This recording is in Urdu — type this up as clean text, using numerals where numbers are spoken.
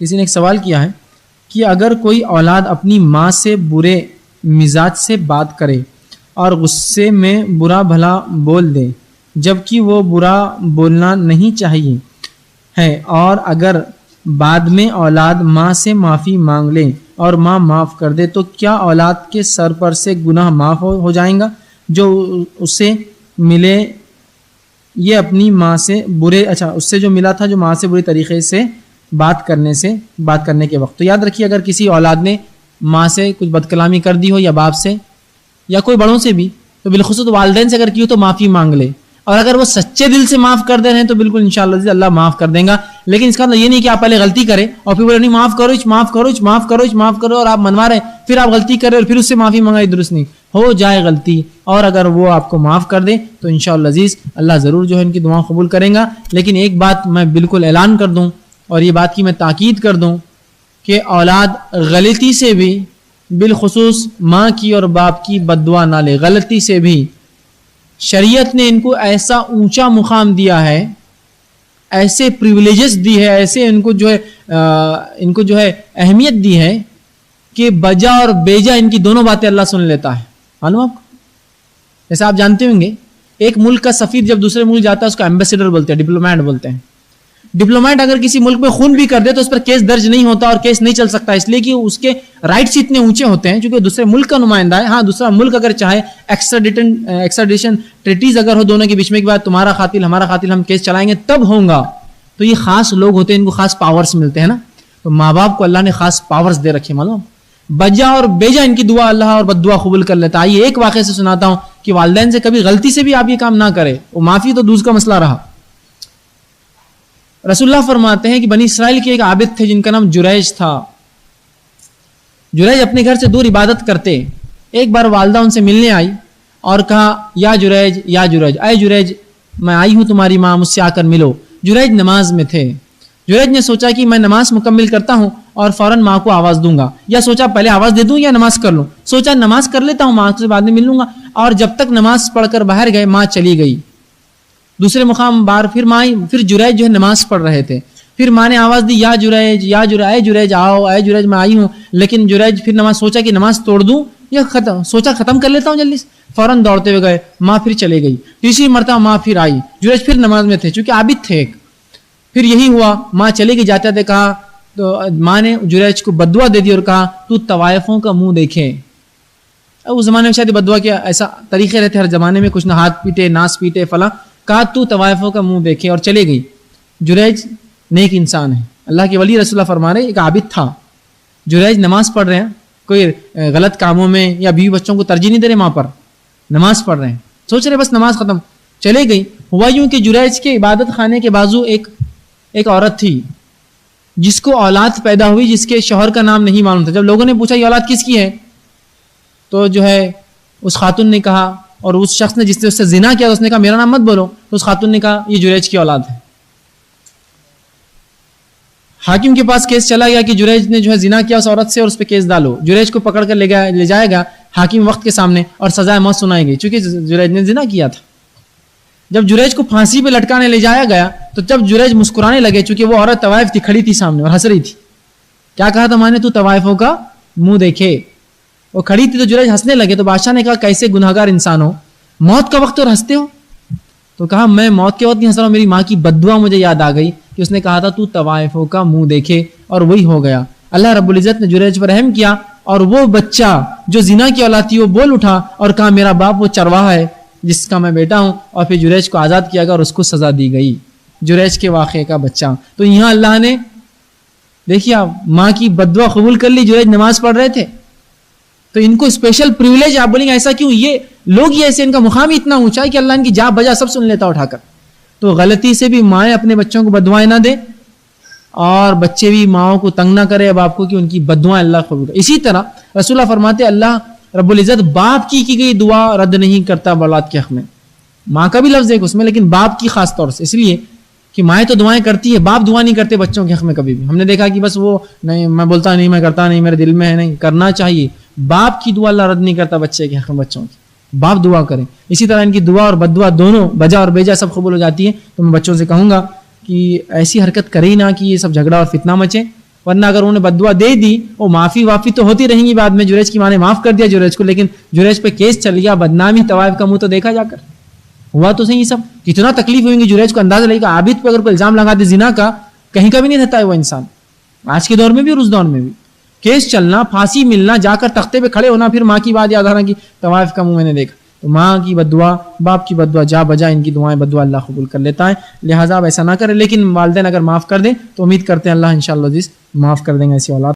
کسی نے ایک سوال کیا ہے کہ اگر کوئی اولاد اپنی ماں سے برے مزاج سے بات کرے اور غصے میں برا بھلا بول دے جبکہ وہ برا بولنا نہیں چاہیے ہے، اور اگر بعد میں اولاد ماں سے معافی مانگ لے اور ماں معاف کر دے تو کیا اولاد کے سر پر سے گناہ معاف ہو جائیں گا جو اسے ملے یہ اپنی ماں سے برے اس سے جو ملا تھا جو ماں سے برے طریقے سے بات کرنے کے وقت؟ تو یاد رکھیے اگر کسی اولاد نے ماں سے کچھ بد کلامی کر دی ہو یا باپ سے یا کوئی بڑوں سے بھی تو بالخصوص والدین سے اگر کی ہو تو معافی مانگ لے، اور اگر وہ سچے دل سے معاف کر دے رہے ہیں تو بالکل انشاءاللہ اللہ معاف کر دیں گا. لیکن اس کا مطلب یہ نہیں کہ آپ پہلے غلطی کریں اور پھر بولے نہیں معاف کرو اور آپ منوا رہے ہیں، پھر آپ غلطی کریں اور پھر اس سے معافی منگائی، درست نہیں. ہو جائے غلطی اور اگر وہ آپ کو معاف کر دے تو انشاءاللہ عزیز اللہ ضرور جو ہے ان کی دعا قبول کریں گا. لیکن ایک بات میں بالکل اعلان کر دوں اور یہ بات کی میں تاکید کر دوں کہ اولاد غلطی سے بھی، بالخصوص ماں کی اور باپ کی بد دعا نہ لے. غلطی سے بھی شریعت نے ان کو ایسا اونچا مقام دیا ہے، ایسے پریویلیجز دی ہے، ایسے ان کو جو ہے اہمیت دی ہے کہ بجا اور بیجا ان کی دونوں باتیں اللہ سن لیتا ہے. معلوم آپ کو؟ جیسے آپ جانتے ہوں گے ایک ملک کا سفیر جب دوسرے ملک جاتا ہے اس کو ایمبیسیڈر بولتے ہیں، ڈپلومیٹ بولتے ہیں. ڈپلومیٹ اگر کسی ملک میں خون بھی کر دے تو اس پر کیس درج نہیں ہوتا اور کیس نہیں چل سکتا، اس لیے کہ اس کے رائٹس اتنے اونچے ہوتے ہیں چونکہ دوسرے ملک کا نمائندہ ہے. ہاں دوسرا ملک اگر چاہے ایکسٹریڈیشن ٹریٹیز اگر ہو دونوں کے بیچ میں، کے بعد تمہارا قاتل ہمارا قاتل ہم کیس چلائیں گے تب ہوگا. تو یہ خاص لوگ ہوتے ہیں، ان کو خاص پاورز ملتے ہیں نا. تو ماں باپ کو اللہ نے خاص پاورز دے رکھے. معلوم بجا اور بیجا ان کی دعا اللہ اور بد دعا قبول کر لیتا. آئیے ایک واقعے سے سناتا ہوں کہ والدین سے کبھی غلطی سے بھی آپ یہ کام نہ کرے، وہ معافی تو دوسرا مسئلہ رہا. رسول اللہ فرماتے ہیں کہ بنی اسرائیل کے ایک عابد تھے جن کا نام جریج تھا. جریج اپنے گھر سے دور عبادت کرتے. ایک بار والدہ ان سے ملنے آئی اور کہا یا جریج اے جریج میں آئی ہوں تمہاری ماں مجھ سے آ کر ملو. جریج نماز میں تھے. جریج نے سوچا کہ میں نماز مکمل کرتا ہوں اور فوراً ماں کو آواز دوں گا، یا سوچا پہلے آواز دے دوں یا نماز کر لوں. سوچا نماز کر لیتا ہوں، ماں سے بعد میں مل لوں گا. اور جب تک نماز پڑھ کر باہر گئے ماں چلی گئی. دوسرے مقام بار پھر ماں آئی، پھر جریج جو ہے نماز پڑھ رہے تھے. پھر ماں نے آواز دی یا جریج اے جریج آؤ، اے جریج میں آئی ہوں. لیکن جریج پھر نماز سوچا کہ نماز توڑ دوں یا ختم کر لیتا ہوں جلدی سے. فوراً دوڑتے ہوئے گئے، ماں پھر چلے گئی. تیسری مرتبہ ماں پھر آئی، جریج پھر نماز میں تھے چونکہ عابد تھے. پھر یہی ہوا، ماں چلے گئی. جاتے تھے کہا تو ماں نے جریج کو بددعا دے دی اور کہا تو طوائفوں کا منہ دیکھے. اس زمانے میں شاید بددعا کے ایسا طریقے رہتے ہر زمانے میں، کچھ نہ ہاتھ پیٹے ناس پیٹے فلاں. کہا تو طوائفوں کا منہ دیکھے اور چلے گئی. جریج نیک انسان ہے، اللہ کے ولی. رسول اللہ فرما رہے ایک عابد تھا. جریج نماز پڑھ رہے ہیں، کوئی غلط کاموں میں یا بیوی بچوں کو ترجیح نہیں دے رہے، ماں پر نماز پڑھ رہے ہیں، سوچ رہے بس نماز ختم. چلے گئی. ہوا یوں کہ جریج کے عبادت خانے کے بازو ایک عورت تھی جس کو اولاد پیدا ہوئی، جس کے شوہر کا نام نہیں معلوم تھا. جب لوگوں نے پوچھا یہ اولاد کس کی ہے تو جو ہے اس خاتون نے کہا، اور اس شخص نے جس نے اس سے زنا کیا اس نے کہا میرا نام مت بولو. تو اس خاتون نے کہا یہ جریج کی اولاد ہے. حاکم کے پاس کیس چلا گیا کہ جریج نے جو ہے زنا کیا اس عورت سے اور اس پہ کیس ڈالو. جریج کو پکڑ کر لے جائے گا حاکم وقت کے سامنے اور سزائے موت سنائے گی چونکہ جریج نے زنا کیا تھا. جب جریج کو پھانسی پہ لٹکانے لے جایا گیا تو جب جریج مسکرانے لگے، چونکہ وہ عورت طوائف تھی، کھڑی تھی سامنے اور ہنس رہی تھی. کیا کہا تھا میں نے؟ تو طوائفوں کا منہ دیکھے. وہ کھڑی تھی تو جریج ہنسنے لگے. تو بادشاہ نے کہا کیسے گناہگار انسان ہو، موت کا وقت اور ہنستے ہو؟ تو کہا میں موت کے وقت نہیں ہنس رہا ہوں، میری ماں کی بددعا مجھے یاد آ گئی کہ اس نے کہا تھا تو طوائفوں کا منہ دیکھے، اور وہی ہو گیا. اللہ رب العزت نے جریج پر رحم کیا اور وہ بچہ جو زنا کی اولاد تھی وہ بول اٹھا اور کہا میرا باپ وہ چرواہا ہے جس کا میں بیٹا ہوں. اور پھر جریج کو آزاد کیا گیا اور اس کو سزا دی گئی، جریج کے واقعے کا بچہ. تو یہاں اللہ نے دیکھیے ماں کی بددعا قبول کر لی. جریج نماز پڑھ رہے تھے تو ان کو اسپیشل پریویلیج. آپ بولیں گے ایسا کیوں؟ یہ لوگ ہی ایسے، ان کا مقام ہی اتنا اونچا ہے کہ اللہ ان کی جا بجا سب سن لیتا اٹھا کر. تو غلطی سے بھی مائیں اپنے بچوں کو بددعائیں نہ دے اور بچے بھی ماؤں کو تنگ نہ کرے اب آپ کو کہ ان کی بددعائیں اللہ قبول کرے. اسی طرح رسول اللہ فرماتے اللہ رب العزت باپ کی گئی دعا رد نہیں کرتا اولاد کے حق میں. ماں کا بھی لفظ ہے اس میں لیکن باپ کی خاص طور سے، اس لیے کہ مائیں تو دعائیں کرتی ہے، باپ دعا نہیں کرتے بچوں کے حق میں کبھی بھی. ہم نے دیکھا کہ بس وہ نہیں میں بولتا نہیں، میں کرتا نہیں، میرے دل میں ہے نہیں، کرنا چاہیے. باپ کی دعا اللہ رد نہیں کرتا بچے کے حق میں، بچوں کی باپ دعا کریں. اسی طرح ان کی دعا اور بددعا دونوں بجا اور بیجا سب قبول ہو جاتی ہے. تو میں بچوں سے کہوں گا کہ ایسی حرکت کرے ہی نہ کہ یہ سب جھگڑا اور فتنہ مچے. ورنہ اگر انہوں نے بددعا دے دی وہ معافی تو ہوتی رہیں گی بعد میں. جریج کی ماں نے معاف کر دیا جریج کو, لیکن جریج پہ کیس چل گیا, بدنامی طوائف کا منہ تو دیکھا جا کر. ہوا تو صحیح سب, کتنا تکلیف ہوئیں گی جریج کو, اندازہ لگے گا. عابد پہ اگر کوئی الزام لگا دے زنا کا, کہیں کا بھی نہیں رہتا ہے وہ انسان, آج کے دور میں بھی اور اس دور میں بھی. کیس چلنا, پھانسی ملنا, جا کر تختے پہ کھڑے ہونا, پھر ماں کی بات یاد آنا کہ طوائف کا منہ میں نے دیکھا. تو ماں کی بددعا, باپ کی بددعا جا بجا, ان کی دعائیں بددعا اللہ قبول کر لیتا ہے. لہٰذا اب ایسا نہ کرے, لیکن والدین اگر معاف کر دیں تو امید کرتے ہیں اللہ انشاءاللہ معاف کر دیں گے ایسی اولاد.